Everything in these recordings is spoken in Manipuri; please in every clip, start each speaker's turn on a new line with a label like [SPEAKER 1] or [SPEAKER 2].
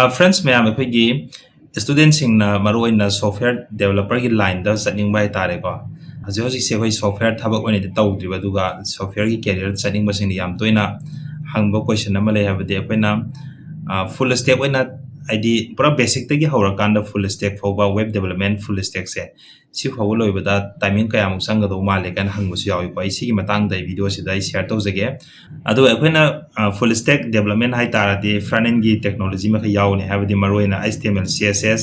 [SPEAKER 1] Friends mayam ꯑꯩꯈꯣꯏꯒꯤ ꯁ꯭ꯇꯨꯗꯦꯟꯠꯁꯤꯡꯅ ꯃꯔꯨꯑꯣꯏꯅ ꯁꯣꯐꯋꯦꯌꯔ ꯗꯦꯕꯂꯄꯔꯒꯤ ꯂꯥꯏꯟꯗ ꯆꯠꯅꯤꯡꯕ ꯍꯥꯏꯇꯥꯔꯦꯀꯣ ꯍꯧꯖꯤꯛ ꯍꯧꯖꯤꯛꯁꯦ ꯑꯩꯈꯣꯏ ꯁꯣꯐꯋꯦꯌꯔ ꯊꯕꯛ ꯑꯣꯏꯅꯗꯤ ꯇꯧꯗ꯭ꯔꯤꯕ ꯑꯗꯨꯒ ꯁꯣꯐꯋꯦꯌꯔꯒꯤ ꯀꯦꯔꯤꯌꯔ ꯆꯠꯅꯤꯡꯕꯁꯤꯡꯅ ꯌꯥꯝ ꯇꯣꯏꯅ ꯍꯪꯕ ꯀꯣꯏꯁꯟ ꯑꯃ ꯂꯩ ꯍꯥꯏꯕꯗꯤ ꯑꯩꯈꯣꯏꯅ ꯐꯨꯜ ꯁ꯭ꯇꯦꯛ ꯑꯣꯏꯅ ꯍꯥꯏꯗꯤ ꯄꯨꯔꯥ ꯕꯦꯁꯤꯛꯇꯒꯤ ꯍꯧꯔꯀꯥꯟꯗ ꯐꯨꯜ ꯁ꯭ꯇꯦꯛ ꯐꯥꯎꯕ ꯋꯦꯕ ꯗꯦꯕꯂꯞꯃꯦꯟ ꯐꯨꯜ ꯁ꯭ꯇꯦꯛꯁꯦ ꯁꯤ ꯐꯥꯎꯕ ꯂꯣꯏꯕꯗ ꯇꯥꯏꯃꯤꯡ ꯀꯌꯥꯃꯨꯛ ꯆꯪꯒꯗꯧ ꯃꯥꯜꯂꯦ ꯀꯥꯏꯅ ꯍꯪꯕꯁꯨ ꯌꯥꯎꯏꯀꯣ ꯑꯩ ꯁꯤꯒꯤ ꯃꯇꯥꯡꯗ ꯑꯩ ꯚꯤꯗꯤꯑꯣꯁꯤꯗ ꯑꯩ ꯁꯦꯌꯔ ꯇꯧꯖꯒꯦ ꯑꯗꯨꯒ ꯑꯩꯈꯣꯏꯅ ꯐꯨꯜ ꯁ꯭ꯇꯦꯛ ꯗꯦꯕꯂꯞꯃꯦꯟ ꯍꯥꯏꯇꯥꯔꯗꯤ ꯐ꯭ꯔꯟ ꯑꯦꯟꯒꯤ ꯇꯦꯛꯅꯣꯂꯣꯖꯤ ꯃꯈꯩ ꯌꯥꯎꯒꯅꯤ ꯍꯥꯏꯕꯗꯤ ꯃꯔꯨꯑꯣꯏꯅ HTML CSS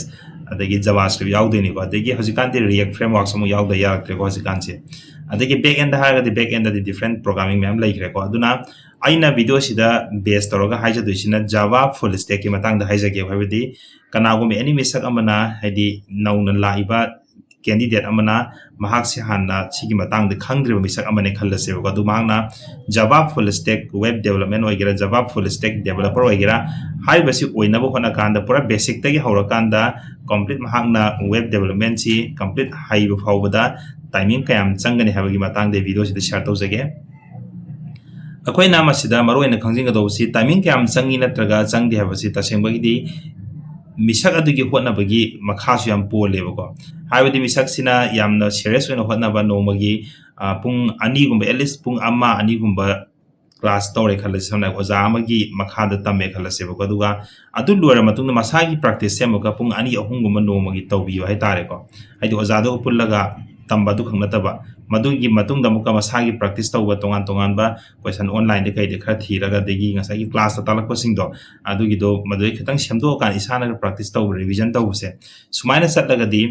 [SPEAKER 1] ꯑꯗꯒꯤ ꯖꯥꯚꯥꯁꯀ꯭ꯔꯤꯞ ꯌꯥꯎꯗꯣꯏꯅꯤꯀꯣ ꯑꯗꯒꯤ ꯍꯧꯖꯤꯛꯀꯥꯟꯗꯤ ꯔꯤꯌꯦꯛ ꯐ꯭ꯔꯦꯝꯋꯥꯔꯛꯁ ꯑꯃꯨꯛ ꯌꯥꯎꯗ ꯌꯥꯔꯛꯇ꯭ꯔꯦꯀꯣ ꯍꯧꯖꯤꯛꯀꯥꯟꯁꯦ ꯑꯗꯒꯤ ꯕꯦꯛ ꯑꯦꯟꯗ ꯍꯥꯏꯔꯒꯗꯤ ꯕꯦꯛ ꯑꯦꯟꯗꯗꯤ ꯗꯤꯐ꯭ꯔꯦꯟꯠ ꯄ꯭ꯔꯣꯒ꯭ꯔꯥꯃꯤꯡ ꯃꯌꯥꯝ ꯂꯩꯈ꯭ꯔꯦꯀꯣ ꯑꯗꯨꯅ ꯑꯩꯅ ꯚꯤꯗꯤꯑꯣꯁꯤꯗ ꯕꯦꯁ ꯇꯧꯔꯒ ꯍꯥꯏꯖꯗꯣꯏꯁꯤꯅ ꯖꯥꯚꯥ ꯐꯨꯜ ꯁ꯭ꯇꯦꯛꯀꯤ ꯃꯇꯥꯡꯗ ꯍꯥꯏꯖꯒꯦ ꯍꯥꯏꯕꯗꯤ ꯀꯅꯥꯒꯨꯝꯕ ꯑꯦꯅꯤ ꯃꯤꯁꯛ ꯑꯃꯅ ꯍꯥꯏꯗꯤ ꯅꯧꯅ ꯂꯥꯛꯏꯕ ꯀꯦꯟꯗꯤꯗꯦꯠ ꯑꯃꯅ ꯃꯍꯥꯛꯁꯦ ꯍꯥꯟꯅ ꯁꯤꯒꯤ ꯃꯇꯥꯡꯗ ꯈꯪꯗ꯭ꯔꯤꯕ ꯃꯤꯁꯛ ꯑꯃꯅꯦ ꯈꯜꯂꯁꯦꯕꯀꯣ ꯑꯗꯨ ꯃꯍꯥꯛꯅ ꯖꯥꯚꯥ ꯐꯨꯜ ꯁ꯭ꯇꯦꯛ ꯋꯦꯕ ꯗꯦꯕꯂꯞꯃꯦꯟ ꯑꯣꯏꯒꯦꯔꯥ ꯖꯥꯚꯥ ꯐꯨꯜ ꯁ꯭ꯇꯦꯛ ꯗꯦꯕꯂꯄꯔ ꯑꯣꯏꯒꯦꯔꯥ ꯍꯥꯏꯔꯤꯕꯁꯤ ꯑꯣꯏꯅꯕ ꯍꯣꯠꯅꯀꯥꯟꯗ ꯄꯨꯔꯥ ꯕꯦꯁꯤꯛꯇꯒꯤ ꯍꯧꯔꯀꯥꯟꯗ ꯀꯝꯄ꯭ꯂꯤꯠ ꯃꯍꯥꯛꯅ ꯋꯦꯕ ꯗꯦꯕꯂꯞꯃꯦꯟꯁꯤ ꯀꯝꯄ꯭ꯂꯤꯠ ꯍꯩꯕ ꯐꯥꯎꯕꯗ ꯇꯥꯏꯃꯤꯡ ꯀꯌꯥꯝ ꯆꯪꯒꯅꯤ ꯍꯥꯏꯕꯒꯤ ꯃꯇꯥꯡꯗ ꯚꯤꯗꯤꯑꯣꯁꯤꯗ ꯁꯦꯌꯔ ꯇꯧꯖꯒꯦ ꯑꯩꯈꯣꯏꯅ ꯃꯁꯤꯗ ꯃꯔꯨꯑꯣꯏꯅ ꯈꯪꯖꯤꯟꯒꯗꯧꯕꯁꯤ ꯇꯥꯏꯃꯤꯡ ꯀꯌꯥꯝ ꯆꯪꯉꯤ ꯅꯠꯇ꯭ꯔꯒ ꯆꯪꯗꯦ ꯍꯥꯏꯕꯁꯤ ꯇꯁꯦꯡꯕꯒꯤꯗꯤ ꯃꯤꯁꯛ ꯑꯗꯨꯒꯤ ꯍꯣꯠꯅꯕꯒꯤ ꯃꯈꯥꯁꯨ ꯌꯥꯝ ꯄꯣꯜꯂꯦꯕꯀꯣ ꯍꯥꯏꯕꯗꯤ ꯃꯤꯁꯛꯁꯤꯅ ꯌꯥꯝꯅ ꯁꯦꯔꯤꯌꯁ ꯑꯣꯏꯅ ꯍꯣꯠꯅꯕ ꯅꯣꯡꯃꯒꯤ ꯄꯨꯡ ꯑꯅꯤꯒꯨꯝꯕ ꯑꯦꯠꯂꯤꯁ ꯄꯨꯡ ꯑꯃ ꯑꯅꯤꯒꯨꯝꯕ ꯀ꯭ꯂꯥꯁ ꯇꯧꯔꯦ ꯈꯜꯂꯁꯤ ꯁꯝꯅ ꯑꯣꯖꯥ ꯑꯃꯒꯤ ꯃꯈꯥꯗ ꯇꯝꯃꯦ ꯈꯜꯂꯁꯦꯕꯀꯣ ꯑꯗꯨꯒ ꯑꯗꯨ ꯂꯣꯏꯔ ꯃꯇꯨꯡꯗ ꯃꯁꯥꯒꯤ ꯄ꯭ꯔꯥꯛꯇꯤꯁꯁꯦ ꯑꯃꯨꯛꯀ ꯄꯨꯡ ꯑꯅꯤ ꯑꯍꯨꯝꯒꯨꯝꯕ ꯅꯣꯡꯃꯒꯤ ꯇꯧꯕꯤꯌꯨ ꯍꯥꯏꯇꯥꯔꯦꯀꯣ ꯍꯥꯏꯗꯤ ꯑꯣꯖꯥꯗꯨꯒ ꯄꯨꯜꯂꯒ ꯇꯝꯕ ꯑꯗꯨꯈꯛ ꯅꯠꯇꯕ ꯃꯗꯨꯒꯤ ꯃꯇꯨꯡꯗ ꯑꯃꯨꯛꯀ ꯃꯁꯥꯒꯤ ꯄ꯭ꯔꯥꯛꯇꯤꯁ ꯇꯧꯕ ꯇꯣꯉꯥꯟ ꯇꯣꯉꯥꯟꯕ ꯀꯣꯏꯁꯟ ꯑꯣꯟꯂꯥꯏꯟꯗ ꯀꯩꯗ ꯈꯔ ꯊꯤꯔꯒ ꯑꯗꯒꯤ ꯉꯁꯥꯏꯒꯤ ꯀ꯭ꯂꯥꯁꯇ ꯇꯥꯛꯂꯛꯄꯁꯤꯡꯗꯣ ꯑꯗꯨꯒꯤꯗꯣ ꯃꯗꯨꯗꯩ ꯈꯤꯇꯪ ꯁꯦꯝꯗꯣꯛꯑꯀꯥꯟꯗ ꯏꯁꯥꯅꯒ ꯄ꯭ꯔꯥꯛꯇꯤꯁ ꯇꯧꯕ ꯔꯤꯚꯤꯖꯟ ꯇꯧꯕꯁꯦ ꯁꯨꯃꯥꯏꯅ ꯆꯠꯂꯒꯗꯤ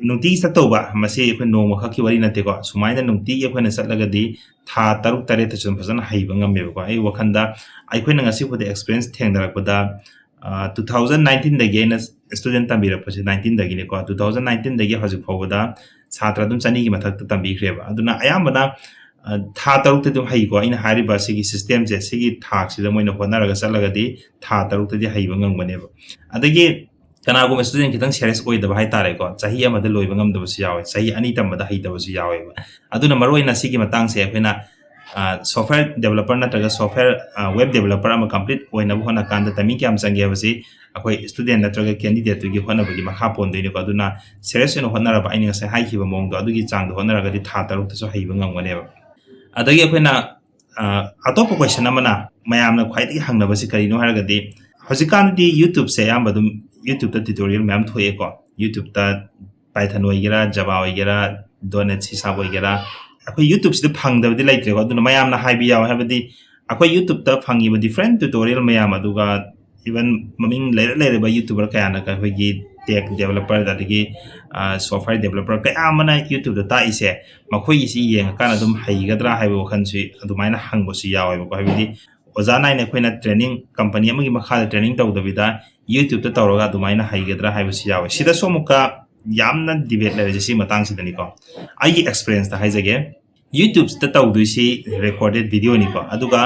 [SPEAKER 1] ꯅꯨꯡꯇꯤꯒꯤ ꯆꯠꯇꯧꯕ ꯃꯁꯤ ꯑꯩꯈꯣꯏ ꯅꯣꯡꯃ ꯈꯛꯀꯤ ꯋꯥꯔꯤ ꯅꯠꯇꯦꯀꯣ ꯁꯨꯃꯥꯏꯅ ꯅꯨꯡꯇꯤꯒꯤ ꯑꯩꯈꯣꯏꯅ ꯆꯠꯂꯒꯗꯤ ꯊꯥ 6-7ꯇꯁꯨ ꯑꯗꯨꯝ ꯐꯖꯅ ꯍꯩꯕ ꯉꯝꯃꯦꯕꯀꯣ ꯑꯩ ꯋꯥꯈꯟꯗ ꯑꯩꯈꯣꯏꯅ ꯉꯁꯤꯕꯨꯗꯤ ꯑꯦꯛꯁꯄꯤꯔꯤꯌꯦꯟꯁ ꯊꯦꯡꯅꯔꯛꯄꯗ 2019ꯗꯒꯤ ꯑꯩꯅ ꯁ꯭ꯇꯨꯗꯦꯟꯠ ꯇꯝꯕꯤꯔꯛꯄꯁꯦ 19ꯗꯒꯤꯅꯤꯀꯣ 2019ꯗꯒꯤ ꯍꯧꯖꯤꯛ ꯐꯥꯎꯕꯗ ꯁꯥꯇ꯭ꯔ ꯑꯗꯨꯝ 200ꯒꯤ ꯃꯊꯛꯇ ꯇꯝꯕꯤꯈ꯭ꯔꯦꯕ ꯑꯗꯨꯅ ꯑꯌꯥꯝꯕꯅ ꯊꯥ 6ꯇꯗꯤ ꯑꯗꯨꯝ ꯍꯩꯀꯣ ꯑꯩꯅ ꯍꯥꯏꯔꯤꯕ ꯁꯤꯒꯤ ꯁꯤꯁꯇꯦꯝꯁꯦ ꯁꯤꯒꯤ ꯊꯥꯛꯁꯤꯗ ꯃꯣꯏꯅ ꯍꯣꯠꯅꯔꯒ ꯆꯠꯂꯒꯗꯤ ꯊꯥ 6ꯇꯗꯤ ꯍꯩꯕ ꯉꯝꯒꯅꯦꯕ ꯑꯗꯒꯤ ꯀꯅꯥꯒꯨꯝꯕ ꯁ꯭ꯇꯨꯗꯦꯟꯠ ꯈꯤꯇꯪ ꯁꯦꯔꯤꯌꯁ ꯑꯣꯏꯗꯕ ꯍꯥꯏꯇꯥꯔꯦꯀꯣ ꯆꯍꯤ ꯑꯃꯗ ꯂꯣꯏꯕ ꯉꯝꯗꯕꯁꯨ ꯌꯥꯎꯋꯦ ꯆꯍꯤ 2 ꯇꯝꯕꯗ ꯍꯩꯇꯕꯁꯨ ꯌꯥꯎꯋꯦꯕ ꯑꯗꯨꯅ ꯃꯔꯨꯑꯣꯏꯅ ꯁꯤꯒꯤ ꯃꯇꯥꯡꯁꯦ ꯑꯩꯈꯣꯏꯅ ꯁꯣꯐꯋꯦꯌꯔ ꯗꯦꯕꯂꯄꯔ ꯅꯠꯇ꯭ꯔꯒ ꯁꯣꯐꯋꯦꯌꯔ ꯋꯦꯕ ꯗꯦꯕꯂꯄꯔ ꯑꯃ ꯀꯝꯄ꯭ꯂꯤꯠ ꯑꯣꯏꯅꯕ ꯍꯣꯠꯅꯀꯥꯟꯗ ꯇꯥꯏꯃꯤꯡ ꯀꯌꯥꯝ ꯆꯪꯒꯦ ꯍꯥꯏꯕꯁꯤ ꯑꯩꯈꯣꯏ ꯁ꯭ꯇꯨꯗꯦꯟꯠ ꯅꯠꯇ꯭ꯔꯒ ꯀꯦꯟꯗꯤꯗꯦꯠꯇꯨꯒꯤ ꯍꯣꯠꯅꯕꯒꯤ ꯃꯈꯥ ꯄꯣꯟꯗꯣꯏꯅꯤꯀꯣ ꯑꯗꯨꯅ ꯁꯦꯔꯤꯌꯁ ꯑꯣꯏꯅ ꯍꯣꯠꯅꯔꯕ ꯑꯩꯅ ꯉꯁꯥꯏ ꯍꯥꯏꯈꯤꯕ ꯃꯑꯣꯡꯗꯣ ꯑꯗꯨꯒꯤ ꯆꯥꯡꯗ ꯍꯣꯠꯅꯔꯒꯗꯤ ꯊꯥ 6ꯇꯁꯨ ꯍꯩꯕ ꯉꯝꯒꯅꯦꯕ ꯑꯗꯒꯤ ꯑꯩꯈꯣꯏꯅ ꯑꯇꯣꯞꯄ ꯀꯣꯏꯁꯟ ꯑꯃꯅ ꯃꯌꯥꯝꯅ ꯈ꯭ꯋꯥꯏꯗꯒꯤ ꯍꯪꯅꯕꯁꯤ ꯀꯔꯤꯅꯣ ꯍꯥꯏꯔꯒꯗꯤ ꯍꯧꯖꯤꯛꯀꯥꯟꯗꯤ ꯌꯨꯇ꯭ꯌꯨꯕꯁꯦ ꯑꯌꯥꯝꯕ ꯑꯗꯨꯝ ꯌꯨꯇ꯭ꯌꯨꯕꯇ ꯇ꯭ꯌꯨꯇꯣꯔꯤꯌꯦꯜ ꯃꯌꯥꯝ ꯊꯣꯛꯑꯦꯀꯣ ꯌꯨꯇ꯭ꯌꯨꯕꯇ ꯄꯥꯏꯊꯟ ꯑꯣꯏꯒꯦꯔꯥ ꯖꯥꯚꯥ ꯑꯣꯏꯒꯦꯔꯥ .NET C# ꯑꯣꯏꯒꯦꯔꯥ ꯑꯩꯈꯣꯏ ꯌꯨꯇ꯭ꯌꯨꯕꯁꯤꯗ ꯐꯪꯗꯕꯗꯤ ꯂꯩꯇ꯭ꯔꯦꯀꯣ ꯑꯗꯨꯅ ꯃꯌꯥꯝꯅ ꯍꯥꯏꯕ ꯌꯥꯎꯋꯦ ꯍꯥꯏꯕꯗꯤ ꯑꯩꯈꯣꯏ ꯌꯨꯇ꯭ꯌꯨꯕꯇ ꯐꯪꯉꯤꯕ ꯗꯤꯐ꯭ꯔꯦꯟꯠ ꯇ꯭ꯌꯨꯇꯣꯔꯤꯌꯦꯜ ꯃꯌꯥꯝ ꯑꯗꯨꯒ ꯏꯚꯟ ꯃꯃꯤꯡ ꯂꯩꯔꯕ ꯌꯨꯇ꯭ꯌꯨꯕꯔ ꯀꯌꯥꯅꯒ ꯑꯩꯈꯣꯏꯒꯤ ꯇꯦꯛ ꯗꯦꯕꯂꯄꯔ ꯑꯗꯒꯤ ꯁꯣꯐꯋꯦꯌꯔ ꯗꯦꯕꯂꯄꯔ ꯀꯌꯥ ꯑꯃꯅ ꯌꯨꯇ꯭ꯌꯨꯕꯇ ꯇꯥꯛꯏꯁꯦ ꯃꯈꯣꯏꯒꯤꯁꯤ ꯌꯦꯡꯉꯀꯥꯟꯗ ꯑꯗꯨꯝ ꯍꯩꯒꯗ꯭ꯔꯥ ꯍꯥꯏꯕ ꯋꯥꯈꯜꯁꯤ ꯑꯗꯨꯃꯥꯏꯅ ꯍꯪꯕꯁꯨ ꯌꯥꯎꯋꯦꯕꯀꯣ ꯍꯥꯏꯕꯗꯤ ꯑꯣꯖꯥ ꯅꯥꯏꯅ ꯑꯩꯈꯣꯏꯅ ꯇ꯭ꯔꯦꯅꯤꯡ ꯀꯝꯄꯅꯤ ꯑꯃꯒꯤ ꯃꯈꯥꯗ ꯇ꯭ꯔꯦꯅꯤꯡ ꯇꯧꯗꯕꯤꯗ ꯌꯨꯇ꯭ꯌꯨꯕꯇ ꯇꯧꯔꯒ ꯑꯗꯨꯃꯥꯏꯅ ꯍꯩꯒꯗ꯭ꯔꯥ ꯍꯥꯏꯕꯁꯨ ꯌꯥꯎꯋꯦ ꯁꯤꯗꯁꯨ ꯑꯃꯨꯛꯀ ꯌꯥꯝꯅ ꯗꯤꯕꯦꯠ ꯂꯩꯔꯤꯁꯦ ꯁꯤ ꯃꯇꯥꯡꯁꯤꯗꯅꯤꯀꯣ ꯑꯩꯒꯤ ꯑꯦꯛꯁꯄꯤꯔꯤꯌꯦꯟꯁꯇ ꯍꯥꯏꯖꯒꯦ ꯌꯨꯇ꯭ꯌꯨꯕꯁꯤꯗ ꯇꯧꯗꯣꯏꯁꯤ ꯔꯦꯀꯣꯔꯗꯦꯗ ꯚꯤꯗꯤꯑꯣꯅꯤꯀꯣ ꯑꯗꯨꯒ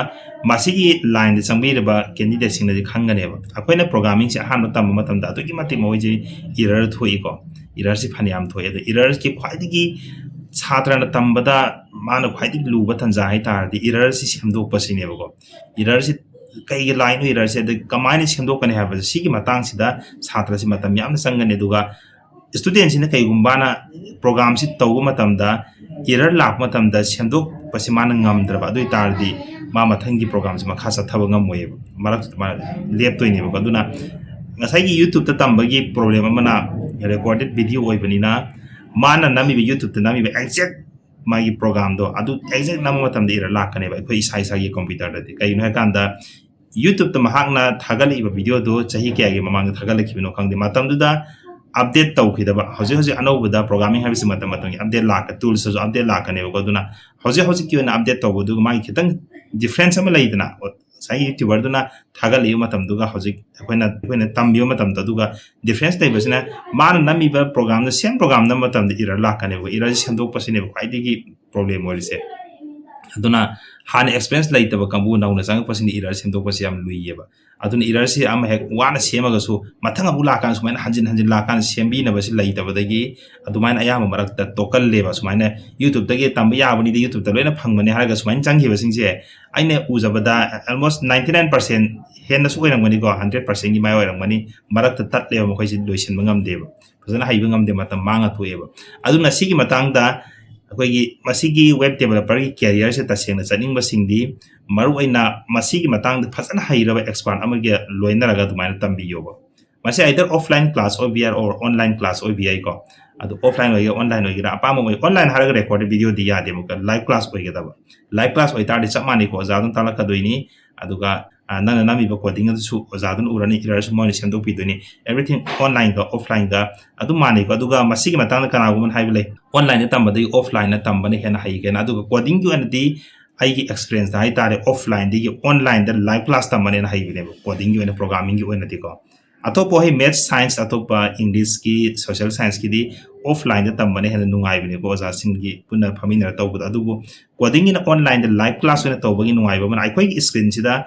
[SPEAKER 1] ꯃꯁꯤꯒꯤ ꯂꯥꯏꯟꯗ ꯆꯪꯕꯤꯔꯤꯕ ꯀꯦꯟꯗꯤꯗꯦꯠꯁꯤꯡꯅꯗꯤ ꯈꯪꯒꯅꯦꯕ ꯑꯩꯈꯣꯏꯅ ꯄ꯭ꯔꯣꯒ꯭ꯔꯥꯃꯤꯡꯁꯦ ꯑꯍꯥꯟꯕ ꯇꯝꯕ ꯃꯇꯝꯗ ꯑꯗꯨꯛꯀꯤ ꯃꯇꯤꯛ ꯃꯈꯣꯏꯁꯦ ꯏꯔꯔ ꯊꯣꯛꯏꯀꯣ ꯏꯔꯔꯁꯤ ꯐꯅꯌꯥꯝ ꯊꯣꯛꯑꯦ ꯑꯗꯣ ꯏꯔꯔꯁꯤ ꯈ꯭ꯋꯥꯏꯗꯒꯤ ꯁꯥꯇ꯭ꯔꯅ ꯇꯝꯕꯗ ꯃꯥꯅ ꯈ꯭ꯋꯥꯏꯗꯒꯤ ꯂꯨꯕ ꯇꯥꯟꯖꯥ ꯍꯥꯏꯇꯥꯔꯗꯤ ꯏꯔꯔꯁꯤ ꯁꯦꯝꯗꯣꯛꯄꯁꯤꯅꯦꯕꯀꯣ ꯏꯔꯔꯁꯤ ꯀꯩꯒꯤ ꯂꯥꯏꯅꯣ इरर से कमायन सेमदोकने है सिगी मतांग सिदा छात्र से मतम याम संगने दुगा स्टूडेंट सिने कईगुंबाना प्रोग्राम से तौब मतमदा error lakh मतमदा सेमदोक पसिमान ngamdraba adui tardi ma mathanggi program se makha sathaba ngamoy marak leptoineba aduna ngasai gi youtube ta tambagi problem amana recorded video oibanina mana nami bi youtube ta nami bi exact magi program do adu exact namu matamda ira lakaneba khoi isa isa gi computer da kai no kanda YouTube ta mahakna thagali ba video do chahi kya gi mamang thagali khibino khangde matam du da update tau khidaba hoje hoje anau da programming habisi matam matam update lak tools so update lak ne ko duna hoje hoje ki na update tau du ma khitang difference ama laidana sai youtuber duna thagali matam du ga hoje koina tambio matam da du ga difference tai basina man nami ba program da same program da matam da error lak ne ko error sem dok pasine ko idigi problem orise aduna hana experience laitaba kambu nauna changakpasini error semdokpasi yam luiyeba aduna error si ama hek wana semagasu mathang amu lakan sumaina hanjin hanjin lakan sembi na basi laitabadagi adumaina ayama marakta tokalleba sumaina youtube dagi tamba yabani de youtube ta loina phangmani haraga sumaina changhiba singse aine ujabada almost 99% henna su oirangmani ko 100% gi mai oirangmani marakta tatleba mokoisi loisin mangamdeba fazana haiba ngamde matam manga thoeba aduna sigi matangda ꯑꯩꯈꯣꯏꯒꯤ ꯃꯁꯤꯒꯤ ꯋꯦꯕ ꯗꯦꯕꯂꯄꯔꯒꯤ ꯀꯦꯔꯤꯌꯔꯁꯦ ꯇꯁꯦꯡꯅ ꯆꯠꯅꯤꯡꯕꯁꯤꯡꯗꯤ ꯃꯔꯨꯑꯣꯏꯅ ꯃꯁꯤꯒꯤ ꯃꯇꯥꯡꯗ ꯐꯖꯅ ꯍꯩꯔꯕ ꯑꯦꯛꯁꯄꯥꯔꯠ ꯑꯃꯒ ꯂꯣꯏꯅꯔꯒ ꯑꯗꯨꯃꯥꯏꯅ ꯇꯝꯕꯤꯌꯣꯕ ꯃꯁꯤ ꯑꯥꯏꯗꯔ ꯑꯣꯐꯂꯥꯏꯟ ꯀ꯭ꯂꯥꯁ ꯑꯣꯏꯕ ꯌꯥꯏ ꯑꯣꯔ ꯑꯣꯟꯂꯥꯏꯟ ꯀ꯭ꯂꯥꯁ ꯑꯣꯏꯕ ꯌꯥꯏꯀꯣ ꯑꯗꯨ ꯑꯣꯐꯂꯥꯏꯟ ꯑꯣꯏꯒꯦꯔꯥ ꯑꯣꯟꯂꯥꯏꯟ ꯑꯣꯏꯒꯦꯔꯥ ꯑꯄꯥꯝꯕ ꯑꯣꯏ ꯑꯣꯟꯂꯥꯏꯟ ꯍꯥꯏꯔꯒ ꯔꯦꯀꯣꯔꯗꯦड ꯚꯤꯗꯤꯑꯣꯗꯤ ꯌꯥꯗꯦ ꯑꯃꯨꯛꯀ ꯂꯥꯏꯚ ꯀ꯭ꯂꯥꯁ ꯑꯣꯏꯒꯗꯕ ꯂꯥꯏꯚ ꯀ꯭ꯂꯥꯁ ꯑꯣꯏꯇꯥꯔꯗꯤ ꯆꯞ ꯃꯥꯟꯅꯩꯀꯣ ꯑꯣꯖꯥꯗꯨꯅ ꯇꯥꯛꯂꯛꯀꯗꯣꯏꯅꯤ ꯑꯗꯨꯒ ꯅꯪꯅ ꯅꯝꯃꯤꯕ ꯀꯣꯗꯤꯡ ꯑꯗꯨꯁꯨ ꯑꯣꯖꯥꯗꯨꯅ ꯎꯔꯅꯤ ꯏꯔꯔꯁꯨ ꯃꯣꯏꯅ ꯁꯦꯝꯗꯣꯛꯄꯤꯗꯣꯏꯅꯤ ꯑꯦꯚ꯭ꯔꯤꯊꯤꯡ ꯑꯣꯟꯂꯥꯏꯟꯒ ꯑꯣꯐꯂꯥꯏꯟꯒ ꯑꯗꯨꯝ ꯃꯥꯟꯅꯩꯀꯣ ꯑꯗꯨꯒ ꯃꯁꯤꯒꯤ ꯃꯇꯥꯡꯗ ꯀꯅꯥꯒꯨꯝꯕꯅ ꯍꯥꯏꯕ ꯂꯩ ꯑꯣꯟꯂꯥꯏꯟꯗ ꯇꯝꯕꯗꯒꯤ ꯑꯣꯐꯂꯥꯏꯟꯗ ꯇꯝꯕꯅ ꯍꯦꯟꯅ ꯍꯩꯒꯦꯅ ꯑꯗꯨꯒ ꯀꯣꯗꯤꯡꯒꯤ ꯑꯣꯏꯅꯗꯤ ꯑꯩꯒꯤ ꯑꯦꯛꯁꯄꯤꯔꯤꯌꯦꯟꯁꯇ ꯍꯥꯏꯇꯥꯔꯦ ꯑꯣꯐꯂꯥꯏꯟꯗꯒꯤ ꯑꯣꯟꯂꯥꯏꯟꯗ ꯂꯥꯏꯚ ꯀ꯭ꯂꯥꯁ ꯇꯝꯕꯅꯦꯅ ꯍꯩꯕꯅꯦꯕ ꯀꯣꯗꯤꯡꯒꯤ ꯑꯣꯏꯅ ꯄ꯭रोग्रामिꯡꯒꯤ ꯑꯣꯏꯅꯗꯤꯀꯣ ꯑꯇꯣꯞꯄ ꯍꯣꯏ ꯃꯦꯊꯁ ꯁꯥꯏꯟꯁ ꯑꯇꯣꯞꯄ ꯏꯪꯂꯤꯁꯀꯤ ꯁꯣꯁꯤꯌꯦꯜ ꯁꯥꯏꯟꯁꯀꯤꯗꯤ ꯑꯣꯐꯂꯥꯏꯟꯗ ꯇꯝꯕꯅ ꯍꯦꯟꯅ ꯅꯨꯡꯉꯥꯏꯕꯅꯦꯀꯣ ꯑꯣꯖꯥꯁꯤꯡꯒꯤ ꯄꯨꯟꯅ ꯐꯝꯃꯤꯟꯅꯔ ꯇꯧꯕꯗꯣ ꯑꯗꯨꯕꯨ ꯀꯣꯗꯤꯡꯒꯤꯅ ꯑꯣꯟꯂꯥꯏꯟꯗ ꯂꯥꯏꯚ ꯀ꯭ꯂꯥꯁ ꯑꯣꯏꯅ ꯇꯧꯕꯒꯤ ꯅꯨꯡꯉꯥꯏꯕ ꯑꯃꯅ ꯑꯩꯈꯣꯏꯒꯤ ꯁ꯭ꯀ꯭ꯔꯤꯟꯁꯤꯗ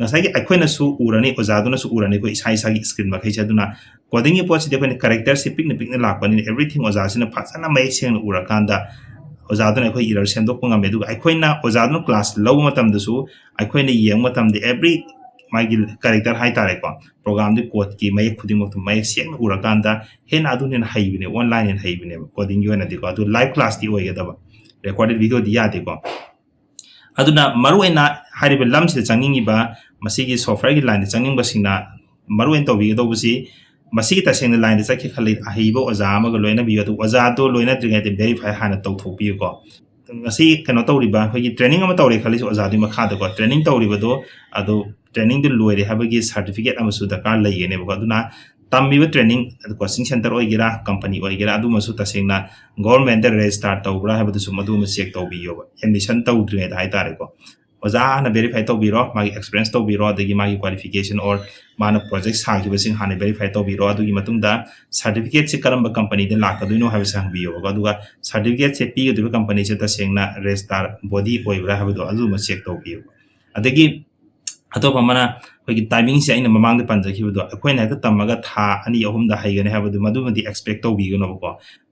[SPEAKER 1] ꯉꯁꯥꯏꯒꯤ ꯑꯩꯈꯣꯏꯅꯁꯨ ꯎꯔꯅꯤ ꯑꯣꯖꯥꯗꯨꯅꯁꯨ ꯎꯔꯅꯤꯀꯣ ꯏꯁꯥ ꯏꯁꯥꯒꯤ ꯁ꯭ꯀ꯭ꯔꯤꯟ ꯃꯈꯩꯁꯦ ꯑꯗꯨꯅ ꯀꯣꯗꯤꯡꯒꯤ ꯄꯣꯠꯁꯤꯗꯤ ꯑꯩꯈꯣꯏꯅ ꯀꯦꯔꯦꯛꯇꯔꯁꯤ ꯄꯤꯛꯅ ꯄꯤꯛꯅ ꯂꯥꯛꯄꯅꯤꯅ ꯑꯦꯚ꯭ꯔꯤꯊꯤꯡ ꯑꯣꯖꯥꯁꯤꯅ ꯐꯖꯅ ꯃꯌꯦꯛ ꯁꯦꯡꯅ ꯎꯔꯀꯥꯟꯗ ꯑꯣꯖꯥꯗꯨꯅ ꯑꯩꯈꯣꯏ ꯏꯔꯔ ꯁꯦꯝꯗꯣꯛꯄ ꯉꯝꯃꯦ ꯑꯗꯨꯒ ꯑꯩꯈꯣꯏꯅ ꯑꯣꯖꯥꯗꯨꯅ ꯀ꯭ꯂꯥꯁ ꯂꯧꯕ ꯃꯇꯝꯗꯁꯨ ꯑꯩꯈꯣꯏꯅ ꯌꯦꯡꯕ ꯃꯇꯝꯗ ꯑꯦꯚ꯭ꯔꯤ ꯃꯥꯒꯤ ꯀꯦꯔꯦꯛꯇꯔ ꯍꯥꯏꯇꯥꯔꯦꯀꯣ ꯄ꯭रोग्राꯝꯗꯤ ꯀꯣꯗꯀꯤ ꯃꯌꯦꯛ ꯈꯨꯗꯤꯡꯃꯛꯇꯨ ꯃꯌꯦꯛ ꯁꯦꯡꯅ ꯎꯔꯀꯥꯟꯗ ꯍꯦꯟꯅ ꯑꯗꯨꯅ ꯍꯦꯟꯅ ꯍꯩꯕꯅꯦ ꯑꯣꯟꯂꯥꯏꯟ ꯍꯦꯟꯅ ꯍꯩꯕꯅꯦꯕ ꯀꯣꯗꯤꯡꯒꯤ ꯑꯣꯏꯅꯗꯤꯀꯣ ꯑꯗꯨ ꯂꯥꯏꯚ ꯀ꯭ꯂꯥꯁꯇꯤ ꯑꯣꯏꯒꯗꯕ ꯔꯦꯀꯣꯔꯗꯦड ꯚꯤꯗꯤꯑꯣꯗꯤ ꯌꯥꯗꯦꯀꯣ aduna maruena hariba lamsida changingiba masigi software gi line changingba maruen tobi dobusi masigi tasengna line chakhi khali ahiba oja amaga loina biyo du oja do loina dringa de verify hana tawthopi ko ngasi kano tawriba hogi training ama tawri khali oja di makha da ko training tawriba do ado training du loire habagi certificate ama su dakar laigene ba aduna tambiba training coaching center oigira company oigira adu masu tasengna government da register tawbra habadu su madu ma check tawbiyo admission tawdringa da haitare ko oja na verify tawbiro magi experience tawbiro adagi magi qualification or mana project sagiba sing hana verify tawbiro adugi matungda certificate se karamba company da lakaduino habi sangbiyo aduga certificate se piyo de company se tasengna register body oibra habadu adu ma check tawbiyo adagi atop amana hogi timing se aina mamang de panjakhibudo akoina hekta tamaga tha ani ahumda haigane habadu madumadi expect tawbigano ko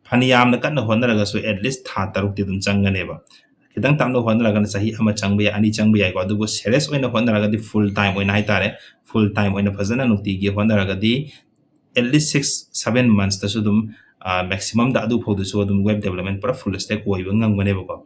[SPEAKER 1] phani yamna kanna honaraga so at least tha taruk ti dum changane ba kitang tamno honaraga na sahi ama changba ani changba ya ko adugo serious oina honaraga di full time oina haitare full time oina phajana nukti gi honaraga di at least 6-7 months ta sudum maximum da adu phodu so dum web development para full stack oiba ngangbane ba ko